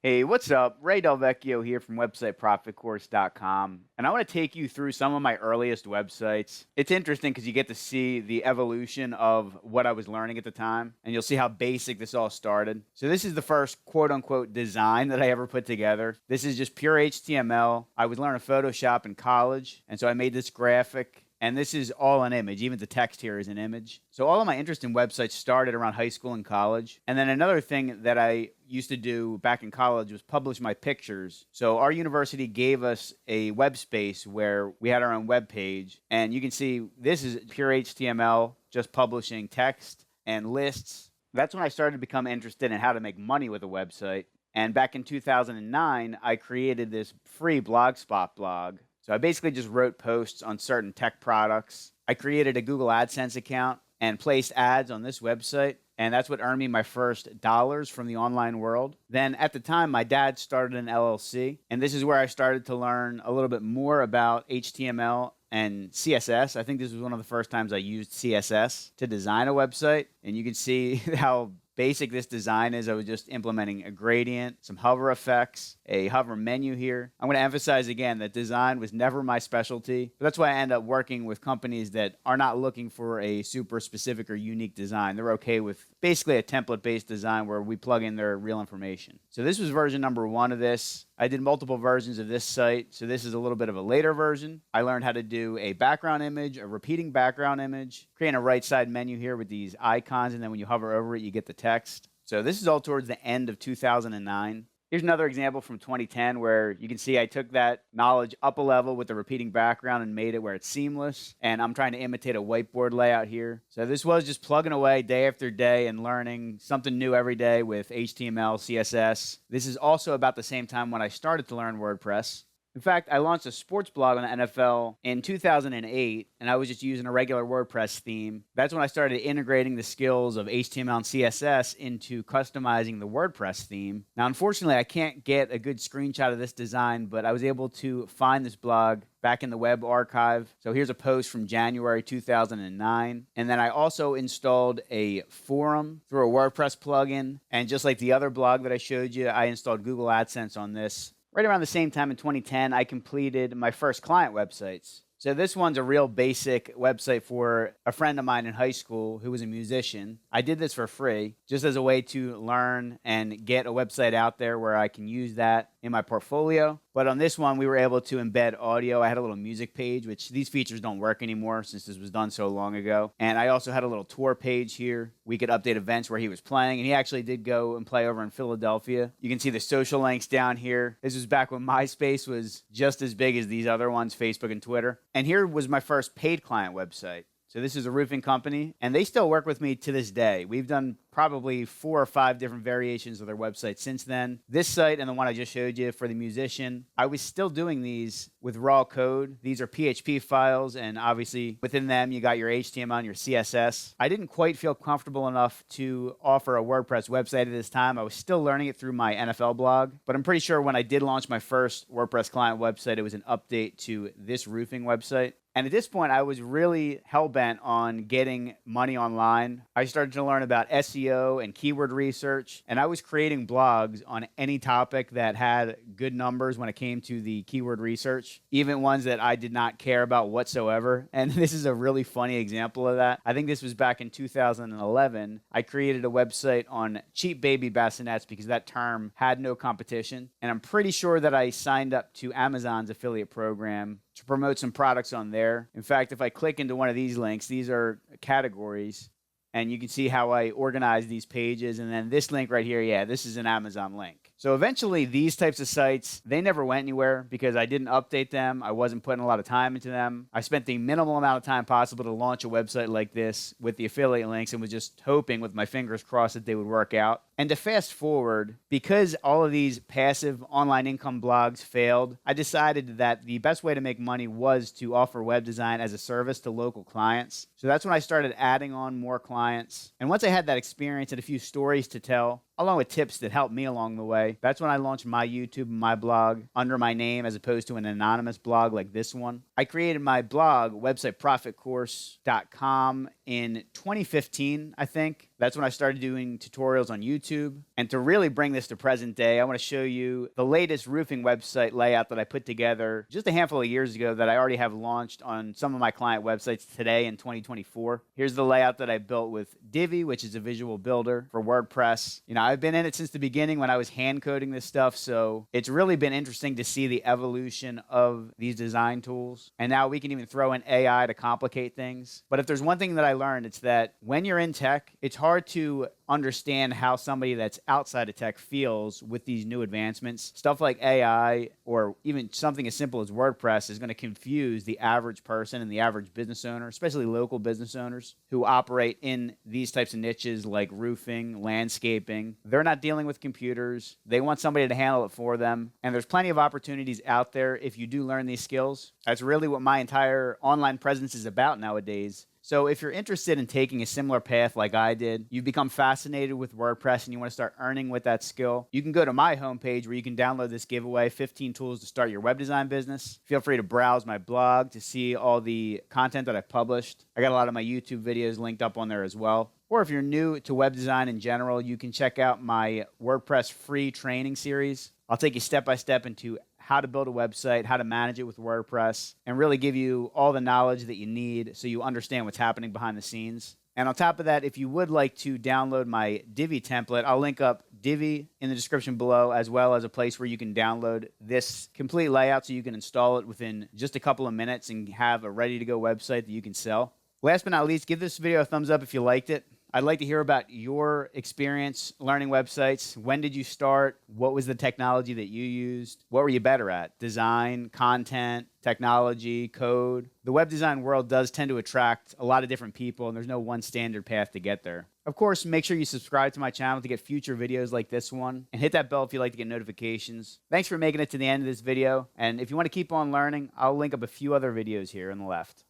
Hey, what's up? Ray Del Vecchio here from websiteprofitcourse.com. And I want to take you through some of my earliest websites. It's interesting because you get to see the evolution of what I was learning at the time, and you'll see how basic this all started. So this is the first quote unquote design that I ever put together. This is just pure HTML. I was learning Photoshop in college, and so I made this graphic. And this is all an image. Even the text here is an image. So all of my interest in websites started around high school and college. And then another thing that I used to do back in college was publish my pictures. So our university gave us a web space where we had our own web page. And you can see this is pure HTML, just publishing text and lists. That's when I started to become interested in how to make money with a website. And back in 2009, I created this free Blogspot blog. So I basically just wrote posts on certain tech products. I created a Google AdSense account and placed ads on this website. And that's what earned me my first dollars from the online world. Then at the time, my dad started an LLC. And this is where I started to learn a little bit more about HTML and CSS. I think this was one of the first times I used CSS to design a website. And you can see how basic this design is. I was just implementing a gradient, some hover effects, a hover menu here. I'm going to emphasize again that design was never my specialty, but that's why I end up working with companies that are not looking for a super specific or unique design. They're okay with basically a template-based design where we plug in their real information. So this was version number 1 of this. I did multiple versions of this site, so this is a little bit of a later version. I learned how to do a background image, a repeating background image, create a right side menu here with these icons, and then when you hover over it, you get the text. So this is all towards the end of 2009. Here's another example from 2010 where you can see I took that knowledge up a level with the repeating background and made it where it's seamless. And I'm trying to imitate a whiteboard layout here. So this was just plugging away day after day and learning something new every day with HTML, CSS. This is also about the same time when I started to learn WordPress. In fact, I launched a sports blog on the NFL in 2008, and I was just using a regular WordPress theme. That's when I started integrating the skills of HTML and CSS into customizing the WordPress theme. Now, unfortunately, I can't get a good screenshot of this design, but I was able to find this blog back in the web archive. So here's a post from January 2009. And then I also installed a forum through a WordPress plugin. And just like the other blog that I showed you, I installed Google AdSense on this. Right around the same time in 2010, I completed my first client websites. So this one's a real basic website for a friend of mine in high school who was a musician. I did this for free just as a way to learn and get a website out there where I can use that in my portfolio. But on this one, we were able to embed audio. I had a little music page, which these features don't work anymore since this was done so long ago. And I also had a little tour page here. We could update events where he was playing, and he actually did go and play over in Philadelphia. You can see the social links down here. This was back when MySpace was just as big as these other ones, Facebook and Twitter. And here was my first paid client website. So this is a roofing company, and they still work with me to this day. We've done probably 4 or 5 different variations of their website since then. This site and the one I just showed you for the musician, I was still doing these with raw code. These are PHP files, and obviously within them you got your HTML and your CSS. I didn't quite feel comfortable enough to offer a WordPress website at this time. I was still learning it through my NFL blog, but I'm pretty sure when I did launch my first WordPress client website, it was an update to this roofing website. And at this point, I was really hell-bent on getting money online. I started to learn about SEO and keyword research, and I was creating blogs on any topic that had good numbers when it came to the keyword research, even ones that I did not care about whatsoever. And this is a really funny example of that. I think this was back in 2011. I created a website on cheap baby bassinets because that term had no competition. And I'm pretty sure that I signed up to Amazon's affiliate program to promote some products on there. In fact, if I click into one of these links, these are categories, and you can see how I organize these pages. And then this link right here, yeah, this is an Amazon link. So eventually these types of sites, they never went anywhere because I didn't update them. I wasn't putting a lot of time into them. I spent the minimal amount of time possible to launch a website like this with the affiliate links and was just hoping with my fingers crossed that they would work out. And to fast forward, because all of these passive online income blogs failed, I decided that the best way to make money was to offer web design as a service to local clients. So that's when I started adding on more clients. And once I had that experience and a few stories to tell, along with tips that helped me along the way, that's when I launched my YouTube and my blog under my name as opposed to an anonymous blog like this one. I created my blog, websiteprofitcourse.com, in 2015, I think. That's when I started doing tutorials on YouTube. And to really bring this to present day, I want to show you the latest roofing website layout that I put together just a handful of years ago that I already have launched on some of my client websites today in 2024. Here's the layout that I built with Divi, which is a visual builder for WordPress. I've been in it since the beginning when I was hand coding this stuff, so it's really been interesting to see the evolution of these design tools. And now we can even throw in AI to complicate things. But if there's one thing that I learned, it's that when you're in tech, it's hard to understand how somebody that's outside of tech feels with these new advancements. Stuff like AI or even something as simple as WordPress is going to confuse the average person and the average business owner, especially local business owners who operate in these types of niches like roofing, landscaping. They're not dealing with computers. They want somebody to handle it for them. And there's plenty of opportunities out there if you do learn these skills. That's really what my entire online presence is about nowadays. So if you're interested in taking a similar path like I did, you've become fascinated with WordPress and you want to start earning with that skill, you can go to my homepage where you can download this giveaway, 15 tools to start your web design business. Feel free to browse my blog to see all the content that I've published. I got a lot of my YouTube videos linked up on there as well. Or if you're new to web design in general, you can check out my WordPress free training series. I'll take you step by step into how to build a website, how to manage it with WordPress, and really give you all the knowledge that you need so you understand what's happening behind the scenes. And on top of that, if you would like to download my Divi template, I'll link up Divi in the description below, as well as a place where you can download this complete layout so you can install it within just a couple of minutes and have a ready-to-go website that you can sell. Last but not least, give this video a thumbs up if you liked it. I'd like to hear about your experience learning websites. When did you start? What was the technology that you used? What were you better at? Design, content, technology, code? The web design world does tend to attract a lot of different people, and there's no one standard path to get there. Of course, make sure you subscribe to my channel to get future videos like this one, and hit that bell if you'd like to get notifications. Thanks for making it to the end of this video, and if you want to keep on learning, I'll link up a few other videos here on the left.